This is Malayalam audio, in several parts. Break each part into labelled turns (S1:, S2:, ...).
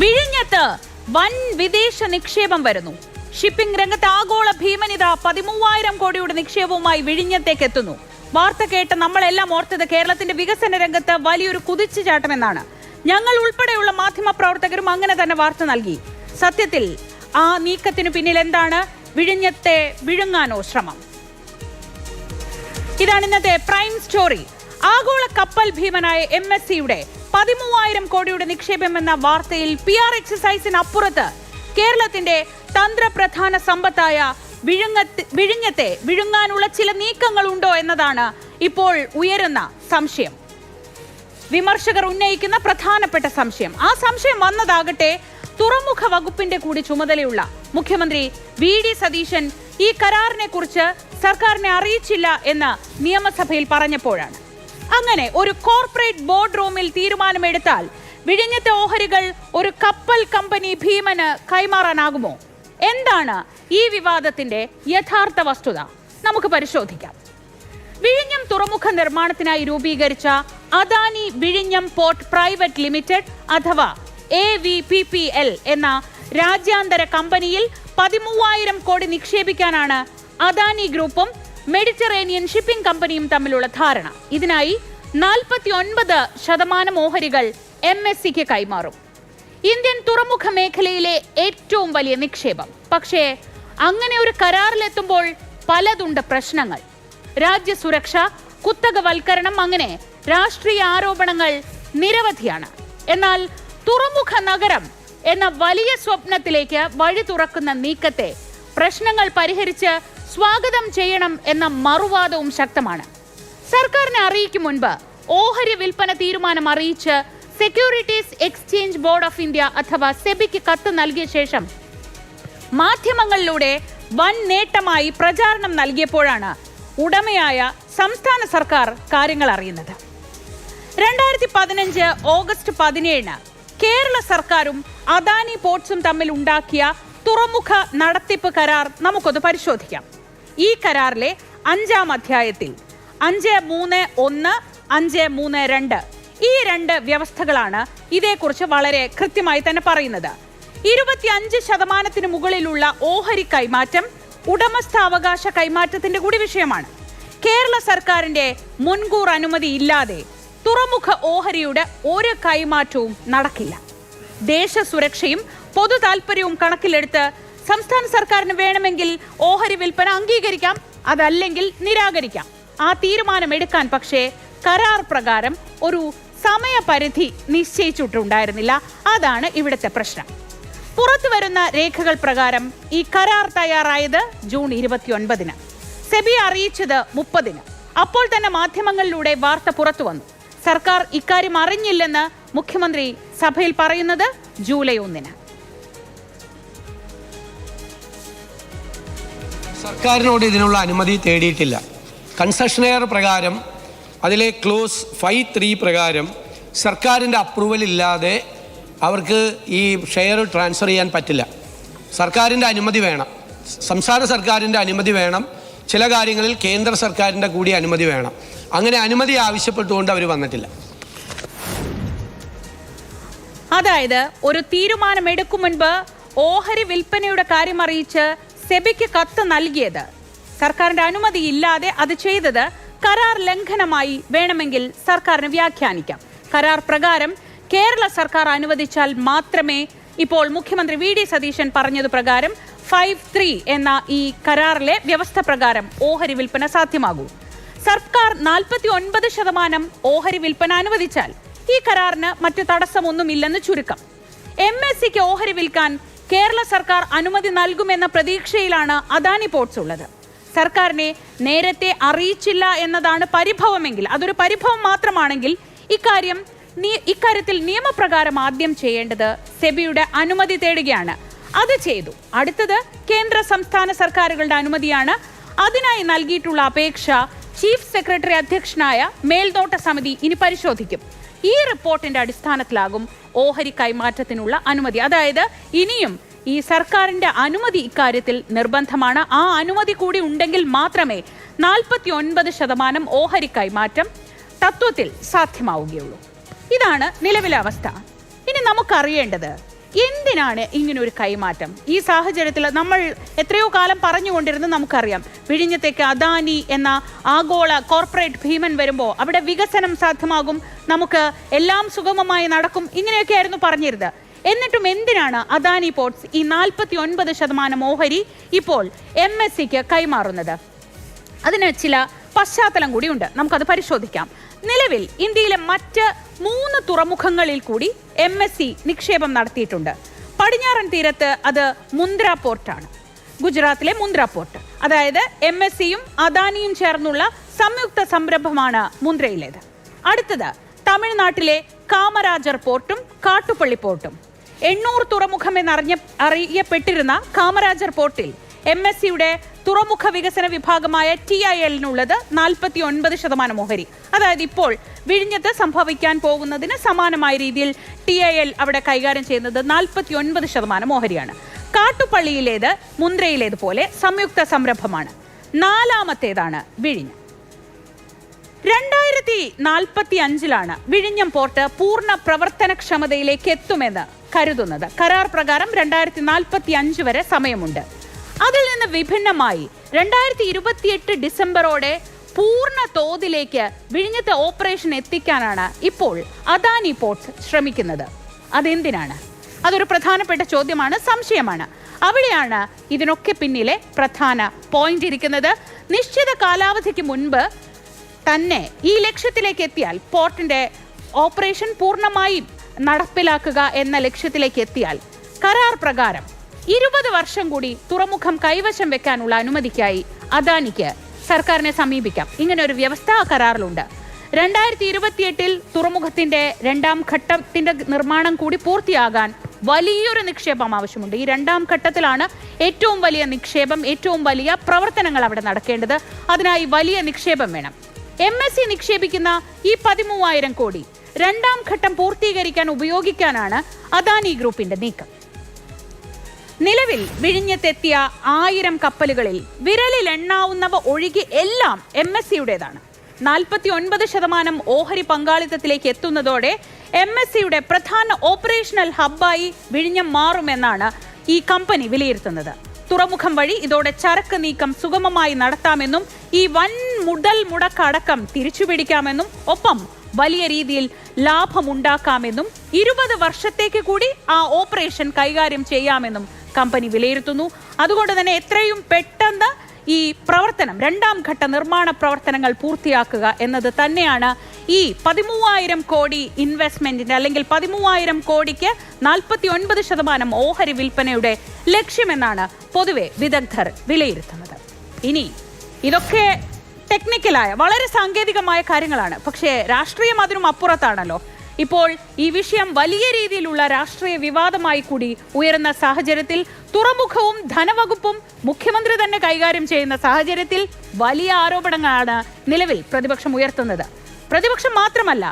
S1: വിഴിഞ്ഞത്ത് വൻ വിദേശ നിക്ഷേപം വരുന്നു. ഷിപ്പിംഗ് രംഗത്ത് ആഗോള ഭീമനിത 13,000 കോടിയുടെ നിക്ഷേപവുമായി വിഴിഞ്ഞത്തേക്ക് എത്തുന്നു. വാർത്ത കേട്ട് നമ്മളെല്ലാം ഓർത്തത് കേരളത്തിന്റെ വികസന രംഗത്ത് വലിയൊരു കുതിച്ചുചാട്ടമെന്നാണ്. ഞങ്ങൾ ഉൾപ്പെടെയുള്ള മാധ്യമ പ്രവർത്തകരും അങ്ങനെ തന്നെ വാർത്ത നൽകി. സത്യത്തിൽ ആ നീക്കത്തിനു പിന്നിൽ എന്താണ്? വിഴിഞ്ഞത്തെ വിഴുങ്ങാനോ ശ്രമം? ഇതാണ് ഇന്നത്തെ പ്രൈം സ്റ്റോറി. ആഗോള കപ്പൽ ഭീമനായ MSCയുടെ 13,000 കോടിയുടെ നിക്ഷേപം എന്ന വാർത്തയിൽ PR എക്സസൈസിന് അപ്പുറത്ത് കേരളത്തിന്റെ തന്ത്രപ്രധാന സമ്പത്തായ വിഴിഞ്ഞത്തെ വിഴുങ്ങാനുള്ള ചില നീക്കങ്ങളുണ്ടോ എന്നതാണ് ഇപ്പോൾ ഉയരുന്ന സംശയം. വിമർശകർ ഉന്നയിക്കുന്ന പ്രധാനപ്പെട്ട സംശയം. ആ സംശയം വന്നതാകട്ടെ തുറമുഖ വകുപ്പിന്റെ കൂടി ചുമതലയുള്ള മുഖ്യമന്ത്രി VD സതീശൻ ഈ കരാറിനെ കുറിച്ച് സർക്കാരിനെ അറിയിച്ചില്ല എന്ന് നിയമസഭയിൽ പറഞ്ഞപ്പോഴാണ്. അങ്ങനെ ഒരു കോർപ്പറേറ്റ് ബോർഡ് റൂമിൽ തീരുമാനമെടുത്താൽ വിഴിഞ്ഞത്തെ ഓഹരികൾ ഒരു കപ്പൽ കമ്പനി ഭീമന് കൈമാറാനാകുമോ? എന്താണ് ഈ വിവാദത്തിന്റെ യഥാർത്ഥ വസ്തുത? നമുക്ക് പരിശോധിക്കാം. വിഴിഞ്ഞം തുറമുഖ നിർമ്മാണത്തിനായി രൂപീകരിച്ച അദാനി വിഴിഞ്ഞം പോർട്ട് പ്രൈവറ്റ് ലിമിറ്റഡ് അഥവാ AVPPL എന്ന രാജ്യാന്തര കമ്പനിയിൽ 13,000 കോടി നിക്ഷേപിക്കാനാണ് അദാനി ഗ്രൂപ്പും മെഡിറ്ററേനിയൻ ഷിപ്പിംഗ് കമ്പനിയും തമ്മിലുള്ള ധാരണ. ഇതിനായി 49% ഓഹരികൾ MSCക്ക് കൈമാറും. ഇന്ത്യൻ തുറമുഖ മേഖലയിലെ ഏറ്റവും വലിയ നിക്ഷേപം. പക്ഷേ അങ്ങനെ ഒരു കരാറിലെത്തുമ്പോൾ പലതുണ്ട് പ്രശ്നങ്ങൾ. രാജ്യസുരക്ഷ, കുത്തകവൽക്കരണം, അങ്ങനെ രാഷ്ട്രീയ ആരോപണങ്ങൾ നിരവധിയാണ്. എന്നാൽ തുറമുഖ നഗരം എന്ന വലിയ സ്വപ്നത്തിലേക്ക് വഴി തുറക്കുന്ന നീക്കത്തെ പ്രശ്നങ്ങൾ പരിഹരിച്ച് സ്വാഗതം ചെയ്യണം എന്ന മറുവാദവും ശക്തമാണ്. സർക്കാരിനെ അറിയിക്കും മുൻപ് ഓഹരി വിൽപ്പന തീരുമാനം അറിയിച്ച് securities exchange board of India അഥവാ സെബിക്ക് കത്ത് നൽകിയ ശേഷം മാധ്യമങ്ങളിലൂടെ വൻ നേട്ടമായി പ്രചാരണം നൽകിയപ്പോഴാണ് ഉടമയായ സംസ്ഥാന സർക്കാർ കാര്യങ്ങൾ അറിയുന്നത്. 2015 ഓഗസ്റ്റ് 17 കേരള സർക്കാരും അദാനി പോർട്സും തമ്മിൽ ഉണ്ടാക്കിയ തുറമുഖ നടത്തിപ്പ് കരാർ നമുക്കൊന്ന് പരിശോധിക്കാം. ഈ കരാറിലെ 5-ാം അധ്യായത്തിൽ 5.3.1, 5.3.2 ഈ 2 വ്യവസ്ഥകളാണ് ഇതേക്കുറിച്ച് വളരെ കൃത്യമായി തന്നെ പറയുന്നത്. 25% മുകളിലുള്ള ഓഹരി കൈമാറ്റം ഉടമസ്ഥാവകാശ കൈമാറ്റത്തിന്റെ കൂടി വിഷയമാണ്. കേരള സർക്കാരിന്റെ മുൻകൂർ അനുമതി ഇല്ലാതെ തുറമുഖ ഓഹരിയുടെ ഒരു കൈമാറ്റവും നടക്കില്ല. ദേശസുരക്ഷയും പൊതു താൽപര്യവും കണക്കിലെടുത്ത് സംസ്ഥാന സർക്കാരിന് വേണമെങ്കിൽ ഓഹരി വിൽപ്പന അംഗീകരിക്കാം, അതല്ലെങ്കിൽ നിരാകരിക്കാം. ആ തീരുമാനം എടുക്കാൻ പക്ഷേ കരാർ പ്രകാരം ഒരു സമയപരിധി നിശ്ചയിച്ചിട്ടുണ്ടായിരുന്നില്ല. അതാണ് ഇവിടുത്തെ പ്രശ്നം. പുറത്തു വരുന്ന രേഖകൾ പ്രകാരം ഈ കരാർ തയ്യാറായത് ജൂൺ 29, സെബിയെ അറിയിച്ചത് 30. അപ്പോൾ തന്നെ മാധ്യമങ്ങളിലൂടെ വാർത്ത പുറത്തു വന്നു. സർക്കാർ ഇക്കാര്യം അറിഞ്ഞില്ലെന്ന് മുഖ്യമന്ത്രി സഭയിൽ പറയുന്നത് ജൂലൈ 1.
S2: സർക്കാരിനോട് ഇതിനുള്ള അനുമതി തേടിയിട്ടില്ല. കൺസെഷനെയർ പ്രകാരം അതിലെ ക്ലോസ് 5.3 പ്രകാരം സർക്കാരിൻ്റെ അപ്രൂവൽ ഇല്ലാതെ അവർക്ക് ഈ ഷെയർ ട്രാൻസ്ഫർ ചെയ്യാൻ പറ്റില്ല. സർക്കാരിൻ്റെ അനുമതി വേണം, സംസ്ഥാന സർക്കാരിൻ്റെ അനുമതി വേണം, ചില കാര്യങ്ങളിൽ കേന്ദ്ര സർക്കാരിൻ്റെ കൂടി അനുമതി വേണം. അങ്ങനെ അനുമതി ആവശ്യപ്പെട്ടുകൊണ്ട് അവർ വന്നിട്ടില്ല.
S1: അതായത് ഒരു തീരുമാനമെടുക്കും മുൻപ് ഓഹരി വിൽപ്പനയുടെ കാര്യം അറിയിച്ച് സെബിക്ക് കത്ത് നൽകിയത്, സർക്കാരിന്റെ അനുമതി ഇല്ലാതെ അത് ചെയ്തത് കരാർ ലംഘനമായി വേണമെങ്കിൽ സർക്കാരിന് വ്യാഖ്യാനിക്കാം. കരാർ പ്രകാരം കേരള സർക്കാർ അനുവദിച്ചാൽ മാത്രമേ ഇപ്പോൾ മുഖ്യമന്ത്രി VD സതീശൻ പറഞ്ഞതു പ്രകാരം 5.3 എന്ന ഈ കരാറിലെ വ്യവസ്ഥ പ്രകാരം ഓഹരി വിൽപ്പന സാധ്യമാകൂ. സർക്കാർ 49% ഓഹരി വിൽപ്പന അനുവദിച്ചാൽ ഈ കരാറിന് മറ്റു തടസ്സമൊന്നുമില്ലെന്ന് ചുരുക്കം. MSCക്ക് ഓഹരി വിൽക്കാൻ കേരള സർക്കാർ അനുമതി നൽകുമെന്ന പ്രതീക്ഷയിലാണ് അദാനി പോർട്സ് ഉള്ളത്. സർക്കാരിനെ നേരത്തെ അറിയിച്ചില്ല എന്നതാണ് പരിഭവമെങ്കിൽ, അതൊരു പരിഭവം മാത്രമാണെങ്കിൽ ഇക്കാര്യത്തിൽ നിയമപ്രകാരം ആദ്യം ചെയ്യേണ്ടത് സെബിയുടെ അനുമതി തേടുകയാണ്. അത് ചെയ്തു. അടുത്തത് കേന്ദ്ര സംസ്ഥാന സർക്കാരുകളുടെ അനുമതിയാണ്. അതിനായി നൽകിയിട്ടുള്ള അപേക്ഷ ചീഫ് സെക്രട്ടറി അധ്യക്ഷനായ മേൽനോട്ട സമിതി ഇനി പരിശോധിക്കും. ഈ റിപ്പോർട്ടിന്റെ അടിസ്ഥാനത്തിലാകും ഓഹരി കൈമാറ്റത്തിനുള്ള അനുമതി. അതായത് ഇനിയും ഈ സർക്കാരിന്റെ അനുമതി ഇക്കാര്യത്തിൽ നിർബന്ധമാണ്. ആ അനുമതി കൂടി ഉണ്ടെങ്കിൽ മാത്രമേ 49% ഓഹരി കൈമാറ്റം തത്വത്തിൽ സാധ്യമാവുകയുള്ളൂ. ഇതാണ് നിലവിലെ അവസ്ഥ. ഇനി നമുക്കറിയേണ്ടത് എന്തിനാണ് ഇങ്ങനൊരു കൈമാറ്റം? ഈ സാഹചര്യത്തിൽ നമ്മൾ എത്രയോ കാലം പറഞ്ഞുകൊണ്ടിരുന്നത് നമുക്കറിയാം. വിഴിഞ്ഞത്തേക്ക് അദാനി എന്ന ആഗോള കോർപ്പറേറ്റ് ഭീമൻ വരുമ്പോൾ അവിടെ വികസനം സാധ്യമാകും, നമുക്ക് എല്ലാം സുഗമമായി നടക്കും, ഇങ്ങനെയൊക്കെയായിരുന്നു പറഞ്ഞിരുന്നത്. എന്നിട്ടും എന്തിനാണ് അദാനി പോർട്സ് ഈ 49% ഓഹരി ഇപ്പോൾ MSCക്ക് കൈമാറുന്നത്? അതിന് ചില പശ്ചാത്തലം കൂടിയുണ്ട്, നമുക്കത് പരിശോധിക്കാം. നിലവിൽ ഇന്ത്യയിലെ മറ്റ് 3 തുറമുഖങ്ങളിൽ കൂടി MSC നിക്ഷേപം നടത്തിയിട്ടുണ്ട്. പടിഞ്ഞാറൻ തീരത്ത് അത് മുന്ദ്ര പോർട്ടാണ്, ഗുജറാത്തിലെ മുന്ദ്ര പോർട്ട്. അതായത് MSCയും അദാനിയും ചേർന്നുള്ള സംയുക്ത സംരംഭമാണ് മുന്ദ്രയിലേത്. അടുത്തത് തമിഴ്നാട്ടിലെ കാമരാജർ പോർട്ടും കാട്ടുപള്ളി പോർട്ടും. 800 തുറമുഖം എന്നറിയപ്പെട്ടിരുന്ന കാമരാജർ പോർട്ടിൽ MSCയുടെ തുറമുഖ വികസന വിഭാഗമായ TIL-നുള്ളത് 49% ഓഹരി. അതായത് ഇപ്പോൾ വിഴിഞ്ഞത്ത് സംഭവിക്കാൻ പോകുന്നതിന് സമാനമായ രീതിയിൽ TIL അവിടെ കൈകാര്യം ചെയ്യുന്നത് 49% ഓഹരിയാണ്. കാട്ടുപള്ളിയിലേത് മുന്ദ്രയിലേതുപോലെ സംയുക്ത സംരംഭമാണ്. 4ാമത്തേതാണ് വിഴിഞ്ഞം. 2045 വിഴിഞ്ഞം പോർട്ട് പൂർണ്ണ പ്രവർത്തനക്ഷമതയിലേക്ക് എത്തുമെന്ന് കരുതുന്നത്. കരാർ പ്രകാരം 2045 വരെ സമയമുണ്ട്. അതിൽ നിന്ന് വിഭിന്നമായി 2028 ഡിസംബറോടെ പൂർണ്ണ തോതിലേക്ക് വിഴിഞ്ഞത്തെ ഓപ്പറേഷൻ എത്തിക്കാനാണ് ഇപ്പോൾ അദാനി പോർട്സ് ശ്രമിക്കുന്നത്. അതെന്തിനാണ്? അതൊരു പ്രധാനപ്പെട്ട ചോദ്യമാണ്, സംശയമാണ്. അവിടെയാണ് ഇതിനൊക്കെ പിന്നിലെ പ്രധാന പോയിന്റ് ഇരിക്കുന്നത്. നിശ്ചിത കാലാവധിക്ക് മുൻപ് തന്നെ ഈ ലക്ഷ്യത്തിലേക്ക് എത്തിയാൽ, പോർട്ടിന്റെ ഓപ്പറേഷൻ പൂർണ്ണമായും നടപ്പിലാക്കുക എന്ന ലക്ഷ്യത്തിലേക്ക് എത്തിയാൽ, കരാർ പ്രകാരം 20 വർഷം കൂടി തുറമുഖം കൈവശം വെക്കാനുള്ള അനുമതിക്കായി അദാനിക്ക് സർക്കാരിനെ സമീപിക്കാം. ഇങ്ങനെ ഒരു വ്യവസ്ഥ ആ കരാറിലുണ്ട്. 2028 തുറമുഖത്തിന്റെ 2ാം ഘട്ടത്തിന്റെ നിർമ്മാണം കൂടി പൂർത്തിയാകാൻ വലിയൊരു നിക്ഷേപം ആവശ്യമുണ്ട്. ഈ 2ാം ഘട്ടത്തിലാണ് ഏറ്റവും വലിയ നിക്ഷേപം, ഏറ്റവും വലിയ പ്രവർത്തനങ്ങൾ അവിടെ നടക്കേണ്ടത്. അതിനായി വലിയ നിക്ഷേപം വേണം. MSC നിക്ഷേപിക്കുന്ന ഈ 13,000 കോടി 2ാം ഘട്ടം പൂർത്തീകരിക്കാൻ ഉപയോഗിക്കാനാണ് അദാനി ഗ്രൂപ്പിന്റെ നീക്കം. നിലവിൽ വിഴിഞ്ഞത്തെത്തിയ 1000 കപ്പലുകളിൽ വിരലിൽ എണ്ണാവുന്നവ ഒഴികെ എല്ലാം MSCയുടേതാണ്. 49% ഓഹരി പങ്കാളിത്തത്തിലേക്ക് എത്തുന്നതോടെ MSCയുടെ പ്രധാന ഓപ്പറേഷണൽ ഹബ്ബായി വിഴിഞ്ഞം മാറുമെന്നാണ് ഈ കമ്പനി വിലയിരുത്തുന്നത്. തുറമുഖം വഴി ഇതോടെ ചരക്ക് നീക്കം സുഗമമായി നടത്താമെന്നും ഈ വൻ മുടക്കടക്കം തിരിച്ചുപിടിക്കാമെന്നും ഒപ്പം വലിയ രീതിയിൽ ലാഭമുണ്ടാക്കാമെന്നും 20 വർഷത്തേക്ക് കൂടി ആ ഓപ്പറേഷൻ കൈകാര്യം ചെയ്യാമെന്നും കമ്പനി വിലയിരുത്തുന്നു. അതുകൊണ്ട് തന്നെ എത്രയും പെട്ടെന്ന് ഈ പ്രവർത്തനം, 2ാം ഘട്ട നിർമ്മാണ പ്രവർത്തനങ്ങൾ പൂർത്തിയാക്കുക എന്നത് തന്നെയാണ് ഈ 13,000 കോടി ഇൻവെസ്റ്റ്മെന്റിന്റെ അല്ലെങ്കിൽ 13,000 കോടിക്ക് 49% ഓഹരി വിൽപ്പനയുടെ ലക്ഷ്യമെന്നാണ് പൊതുവെ വിദഗ്ധർ വിലയിരുത്തുന്നത്. ഇനി ഇതൊക്കെ ടെക്നിക്കലായ വളരെ സാങ്കേതികമായ കാര്യങ്ങളാണ്, പക്ഷേ രാഷ്ട്രീയം അതിനും അപ്പുറത്താണല്ലോ. ഇപ്പോൾ ഈ വിഷയം വലിയ രീതിയിലുള്ള രാഷ്ട്രീയ വിവാദമായി കൂടി ഉയരുന്ന സാഹചര്യത്തിൽ, തുറമുഖവും ധനവകുപ്പും മുഖ്യമന്ത്രി തന്നെ കൈകാര്യം ചെയ്യുന്ന സാഹചര്യത്തിൽ വലിയ ആരോപണങ്ങളാണ് നിലവിൽ പ്രതിപക്ഷം ഉയർത്തുന്നത്. പ്രതിപക്ഷം മാത്രമല്ല,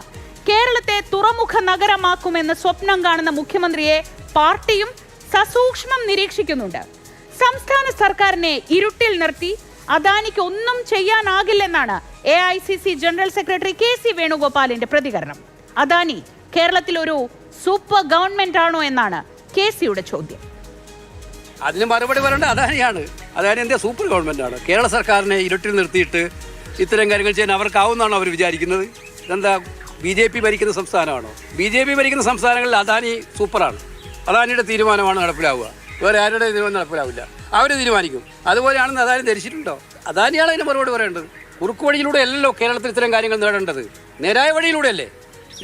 S1: കേരളത്തെ തുറമുഖ നഗരമാക്കുമെന്ന് സ്വപ്നം കാണുന്ന മുഖ്യമന്ത്രിയെ പാർട്ടിയും സസൂക്ഷ്മം നിരീക്ഷിക്കുന്നുണ്ട്. സംസ്ഥാന സർക്കാരിനെ ഇരുട്ടിൽ നിർത്തി അദാനിക്ക് ഒന്നും ചെയ്യാനാകില്ലെന്നാണ് AICC ജനറൽ സെക്രട്ടറി KC വേണുഗോപാലിന്റെ പ്രതികരണം. അദാനി കേരളത്തിൽ ഒരു സൂപ്പർ ഗവൺമെന്റ് ആണോ എന്നാണ് KCയുടെ ചോദ്യം.
S3: അതിന് മറുപടി പറയേണ്ട അദാനിയാണ്. അദാനി എന്താ സൂപ്പർ ഗവൺമെന്റ് ആണ്? കേരള സർക്കാരിനെ ഇരുട്ടിൽ നിർത്തിയിട്ട് ഇത്തരം കാര്യങ്ങൾ ചെയ്യാൻ അവർക്കാവുന്നതാണോ അവർ വിചാരിക്കുന്നത്? ഇതെന്താ BJP ഭരിക്കുന്ന സംസ്ഥാനമാണോ? BJP ഭരിക്കുന്ന സംസ്ഥാനങ്ങളിൽ അദാനി സൂപ്പറാണ്. അദാനിയുടെ തീരുമാനമാണ് നടപ്പിലാവുക, വേറെ ആരുടെ തീരുമാനം നടപ്പിലാവില്ല. അവർ തീരുമാനിക്കും. അതുപോലെയാണെന്ന് അദാനി ധരിച്ചിട്ടുണ്ടോ? അദാനിയാണ് അതിന് മറുപടി പറയേണ്ടത്. കുറുക്ക് വഴിയിലൂടെ അല്ലല്ലോ കേരളത്തിൽ ഇത്തരം കാര്യങ്ങൾ നേടേണ്ടത്, നേരായ വഴിയിലൂടെ അല്ലേ.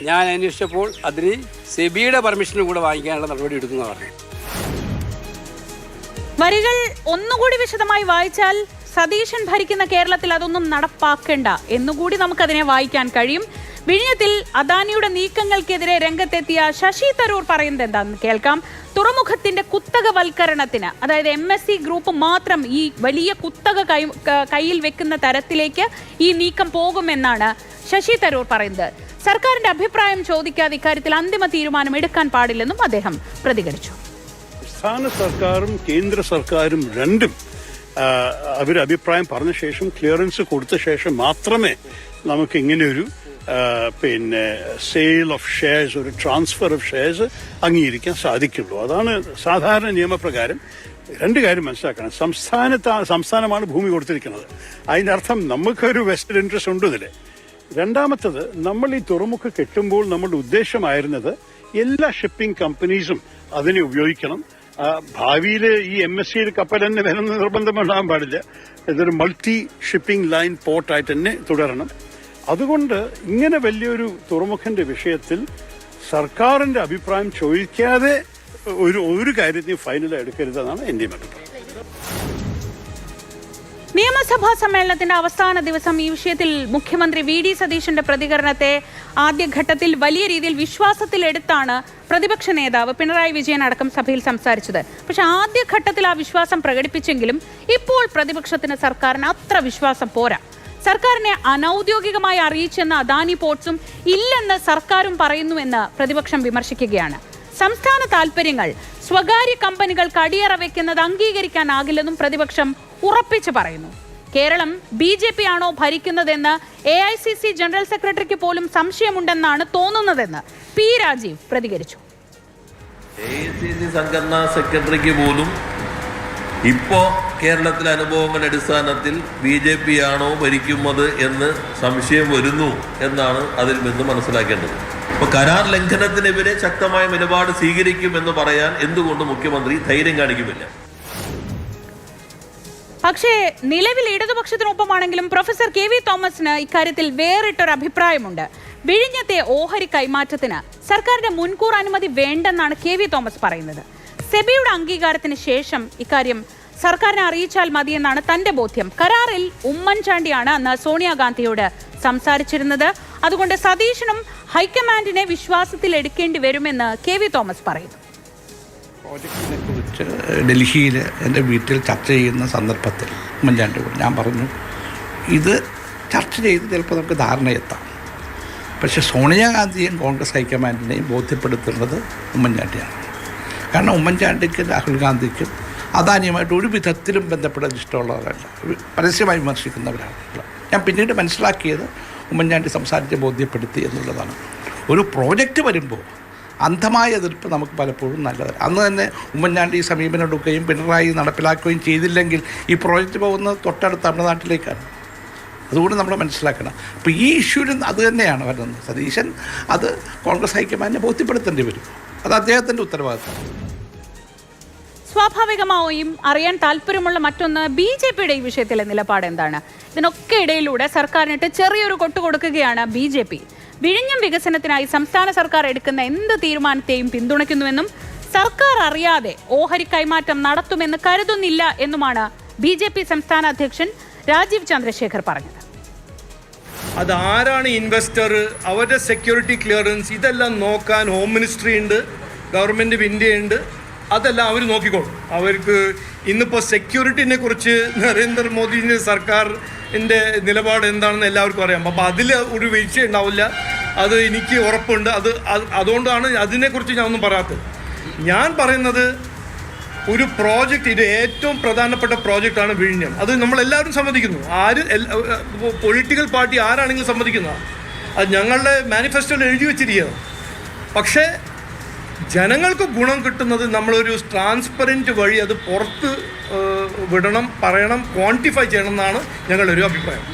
S3: ഞാൻ അന്വേഷിച്ചപ്പോൾ അതിന് സെബിയുടെ പെർമിഷനും കൂടെ വാങ്ങിക്കാനുള്ള നടപടി എടുക്കുന്ന പറഞ്ഞു.
S1: വരികൾ ഒന്നുകൂടി വിശദമായി വായിച്ചാൽ, സതീശൻ ഭരിക്കുന്ന കേരളത്തിൽ അതൊന്നും നടപ്പാക്കേണ്ട എന്നുകൂടി നമുക്കതിനെ വായിക്കാൻ കഴിയും. വിഴിഞ്ഞത്തിൽ അദാനിയുടെ നീക്കങ്ങൾക്കെതിരെ രംഗത്തെത്തിയ ശശി തരൂർ പറയുന്നത് എന്താണെന്ന് കേൾക്കാം. തുറമുഖത്തിന്റെ കുത്തകവൽക്കരണത്തിന്, അതായത് MSC ഗ്രൂപ്പ് മാത്രം ഈ വലിയ കുത്തക കയ്യിൽ വെക്കുന്ന തരത്തിലേക്ക് ഈ നീക്കം പോകുമെന്നാണ് ശശി തരൂർ പറയുന്നത്. സർക്കാരിന്റെ അഭിപ്രായം ചോദിക്കാതെ ഇക്കാര്യത്തിൽ അന്തിമ തീരുമാനം എടുക്കാൻ പാടില്ലെന്നും അദ്ദേഹം പ്രതികരിച്ചു.
S4: സംസ്ഥാന സർക്കാരും കേന്ദ്ര സർക്കാരും രണ്ടും അവർ അഭിപ്രായം പറഞ്ഞ ശേഷം, ക്ലിയറൻസ് കൊടുത്ത ശേഷം മാത്രമേ നമുക്ക് ഇങ്ങനെയൊരു പിന്നെ സെയിൽ ഓഫ് ഷെയർസ്, ഒരു ട്രാൻസ്ഫർ ഓഫ് ഷെയർസ് അംഗീകരിക്കാൻ സാധിക്കുള്ളൂ. അതാണ് സാധാരണ നിയമപ്രകാരം. രണ്ട് കാര്യം മനസ്സിലാക്കണം. സംസ്ഥാനമാണ് ഭൂമി കൊടുത്തിരിക്കുന്നത്. അതിൻ്റെ അർത്ഥം നമുക്കൊരു വെസ്റ്റഡ് ഇൻട്രസ്റ്റ് ഉണ്ട് ഇതിൽ. രണ്ടാമത്തത്, നമ്മൾ ഈ തുറമുഖം കെട്ടുമ്പോൾ നമ്മുടെ ഉദ്ദേശമായിരുന്നത് എല്ലാ ഷിപ്പിംഗ് കമ്പനീസും അതിനെ ഉപയോഗിക്കണം. ഭാവിയിൽ ഈ MSC കപ്പൽ തന്നെ വരുന്ന നിർബന്ധമുണ്ടാകാൻ പാടില്ല. ഇതൊരു മൾട്ടി ഷിപ്പിംഗ് ലൈൻ പോർട്ടായിട്ട് തന്നെ തുടരണം. അതുകൊണ്ട് ഇങ്ങനെ വലിയൊരു തുറമുഖന്റെ വിഷയത്തിൽ സർക്കാരിന്റെ അഭിപ്രായം ചോദിക്കാതെ ഒരു കാര്യത്തെയും ഫൈനൽ എടുക്കരുതെന്നാണ് എന്റെയും അഭിപ്രായം.
S1: നിയമസഭാ സമ്മേളനത്തിന്റെ അവസാന ദിവസം ഈ വിഷയത്തിൽ മുഖ്യമന്ത്രി VD സതീശന്റെ പ്രതികരണത്തെ ആദ്യഘട്ടത്തിൽ വലിയ രീതിയിൽ വിശ്വാസത്തിലെടുത്താണ് പ്രതിപക്ഷ നേതാവ് പിണറായി വിജയൻ അടക്കം സഭയിൽ സംസാരിച്ചത്. പക്ഷെ ആദ്യഘട്ടത്തിൽ ആ വിശ്വാസം പ്രകടിപ്പിച്ചെങ്കിലും ഇപ്പോൾ പ്രതിപക്ഷത്തിന് സർക്കാരിന് അത്ര വിശ്വാസം പോരാ. സർക്കാരിനെ അനൌദ്യോഗികമായി അറിയിച്ചെന്ന് അദാനി പോർട്സും ഇല്ലെന്ന് സർക്കാരും പറയുന്നുവെന്ന് പ്രതിപക്ഷം വിമർശിക്കുകയാണ്. സംസ്ഥാന താൽപര്യങ്ങൾ സ്വകാര്യ കമ്പനികൾക്ക് അടിയറ വെക്കുന്നത് അംഗീകരിക്കാനാകില്ലെന്നും പ്രതിപക്ഷം ഉറപ്പിച്ചു പറയുന്നു. കേരളം BJP ആണോ ഭരിക്കുന്നതെന്ന് AICC ജനറൽ സെക്രട്ടറിക്ക് പോലും സംശയമുണ്ടെന്നാണ് തോന്നുന്നതെന്ന് P. രാജീവ് പ്രതികരിച്ചു.
S5: AICC സംഘടനാ സെക്രട്ടറിക്ക് പോലും ഇപ്പോൾ കേരളത്തിലെ അനുഭവങ്ങളുടെ അടിസ്ഥാനത്തിൽ BJP ആണോ ഭരിക്കുന്നത് എന്ന് സംശയം വരുന്നു എന്നാണ് അതിൽ നിന്ന് മനസ്സിലാക്കേണ്ടത്. അപ്പോൾ കരാർ ലംഘനത്തിനെതിരെ ശക്തമായ നിലപാട് സ്വീകരിക്കുമെന്ന് പറയാൻ എന്തുകൊണ്ട് മുഖ്യമന്ത്രി ധൈര്യം കാണിക്കുന്നില്ല?
S1: പക്ഷേ നിലവിൽ ഇടതുപക്ഷത്തിനൊപ്പമാണെങ്കിലും പ്രൊഫസർ KV തോമസിന് ഇക്കാര്യത്തിൽ വേറിട്ടൊരു അഭിപ്രായമുണ്ട്. വിഴിഞ്ഞത്തെ ഓഹരി കൈമാറ്റത്തിന് സർക്കാരിന്റെ മുൻകൂർ അനുമതി വേണ്ടെന്നാണ് KV തോമസ് പറയുന്നത്. സെബിയുടെ അംഗീകാരത്തിന് ശേഷം ഇക്കാര്യം സർക്കാരിനെ അറിയിച്ചാൽ മതിയെന്നാണ് തന്റെ ബോധ്യം. കരാറിൽ ഉമ്മൻചാണ്ടിയാണ് അന്ന് സോണിയാഗാന്ധിയോട് സംസാരിച്ചിരുന്നത്. അതുകൊണ്ട് സതീശനും ഹൈക്കമാൻഡിനെ വിശ്വാസത്തിൽ എടുക്കേണ്ടി വരുമെന്ന് KV തോമസ് പറയുന്നു.
S6: പ്രോജക്റ്റിനെ കുറിച്ച് ഡൽഹിയിൽ എൻ്റെ വീട്ടിൽ ചർച്ച ചെയ്യുന്ന സന്ദർഭത്തിൽ ഉമ്മൻചാണ്ടിയോട് ഞാൻ പറഞ്ഞു, ഇത് ചർച്ച ചെയ്ത് ചിലപ്പോൾ നമുക്ക് ധാരണയെത്താം. പക്ഷേ സോണിയാഗാന്ധിയും കോൺഗ്രസ് ഹൈക്കമാൻഡിനെയും ബോധ്യപ്പെടുത്തുന്നത് ഉമ്മൻചാണ്ടിയാണ്. കാരണം ഉമ്മൻചാണ്ടിക്കും രാഹുൽ ഗാന്ധിക്കും അദാനിയുമായിട്ട് ഒരു വിധത്തിലും ബന്ധപ്പെടാൻ ഇഷ്ടമുള്ളവരല്ല, പരസ്യമായി വിമർശിക്കുന്നവരാണ്. ഞാൻ പിന്നീട് മനസ്സിലാക്കിയത് ഉമ്മൻചാണ്ടി സംസാരിച്ച് ബോധ്യപ്പെടുത്തി എന്നുള്ളതാണ്. ഒരു പ്രോജക്റ്റ് വരുമ്പോൾ അന്ധമായ എതിർപ്പ് നമുക്ക് പലപ്പോഴും നല്ലതല്ല. അന്ന് തന്നെ ഉമ്മൻചാണ്ടി ഈ സമീപനം എടുക്കുകയും പിണറായി നടപ്പിലാക്കുകയും ചെയ്തില്ലെങ്കിൽ ഈ പ്രോജക്റ്റ് പോകുന്നത് തൊട്ടടുത്ത തമിഴ്നാട്ടിലേക്കാണ്. അതുകൊണ്ട് നമ്മൾ മനസ്സിലാക്കണം. അപ്പോൾ ഈ ഇഷ്യൂവിൽ അത് തന്നെയാണ് വരുന്നത്. സതീശൻ അത് കോൺഗ്രസ് ഹൈക്കമാൻഡിനെ ബോധ്യപ്പെടുത്തേണ്ടി വരും. അത് അദ്ദേഹത്തിൻ്റെ ഉത്തരവാദിത്തമാണ്.
S1: സ്വാഭാവികമായും അറിയാൻ താല്പര്യമുള്ള മറ്റൊന്ന് BJPയുടെ ഈ വിഷയത്തിലെ നിലപാട് എന്താണ്? ഇതിനൊക്കെ ഇടയിലൂടെ സർക്കാരിനിട്ട് ചെറിയൊരു കൊട്ടുകൊടുക്കുകയാണ് BJP. വിഴിഞ്ഞം വികസനത്തിനായി സംസ്ഥാന സർക്കാർ എടുക്കുന്ന എന്ത് തീരുമാനത്തെയും പിന്തുണയ്ക്കുന്നുവെന്നും സർക്കാർ അറിയാതെ ഓഹരി കൈമാറ്റം നടത്തുമെന്ന് കരുതുന്നില്ല എന്നുമാണ് BJP സംസ്ഥാന അധ്യക്ഷൻ രാജീവ് ചന്ദ്രശേഖർ പറഞ്ഞത്.
S7: അതാരാണ് ഇൻവെസ്റ്റർ, അവരുടെ സെക്യൂരിറ്റി ക്ലിയറൻസ്, ഇതെല്ലാം നോക്കാൻ ഹോം മിനിസ്ട്രി ഉണ്ട്, ഗവൺമെൻറ് ഓഫ് ഇന്ത്യ ഉണ്ട്. അതെല്ലാം അവർ നോക്കിക്കോളും. അവർക്ക് ഇന്നിപ്പോൾ സെക്യൂരിറ്റിനെ കുറിച്ച് നരേന്ദ്രമോദിൻ്റെ സർക്കാരിൻ്റെ നിലപാട് എന്താണെന്ന് എല്ലാവർക്കും അറിയാം. അപ്പോൾ അതിൽ ഒരു വീഴ്ച ഉണ്ടാവില്ല, അത് എനിക്ക് ഉറപ്പുണ്ട്. അതുകൊണ്ടാണ് അതിനെക്കുറിച്ച് ഞാൻ ഒന്നും പറയാത്തത്. ഞാൻ പറയുന്നത് ഒരു പ്രോജക്റ്റ്, ഇത് ഏറ്റവും പ്രധാനപ്പെട്ട പ്രോജക്റ്റാണ് വിഴിഞ്ഞം. അത് നമ്മളെല്ലാവരും സമ്മതിക്കുന്നു. പൊളിറ്റിക്കൽ പാർട്ടി ആരാണെങ്കിലും സമ്മതിക്കുന്നതാണ്. അത് ഞങ്ങളുടെ മാനിഫെസ്റ്റോയിൽ എഴുതി വെച്ചിരിക്കുകയാണ്. പക്ഷേ ജനങ്ങൾക്ക് ഗുണം കിട്ടുന്നത് നമ്മളൊരു ട്രാൻസ്പെറൻറ്റ് വഴി അത് പുറത്ത് വിടണം, പറയണം, ക്വാണ്ടിഫൈ ചെയ്യണം എന്നാണ് ഞങ്ങളുടെ ഒരു അഭിപ്രായം.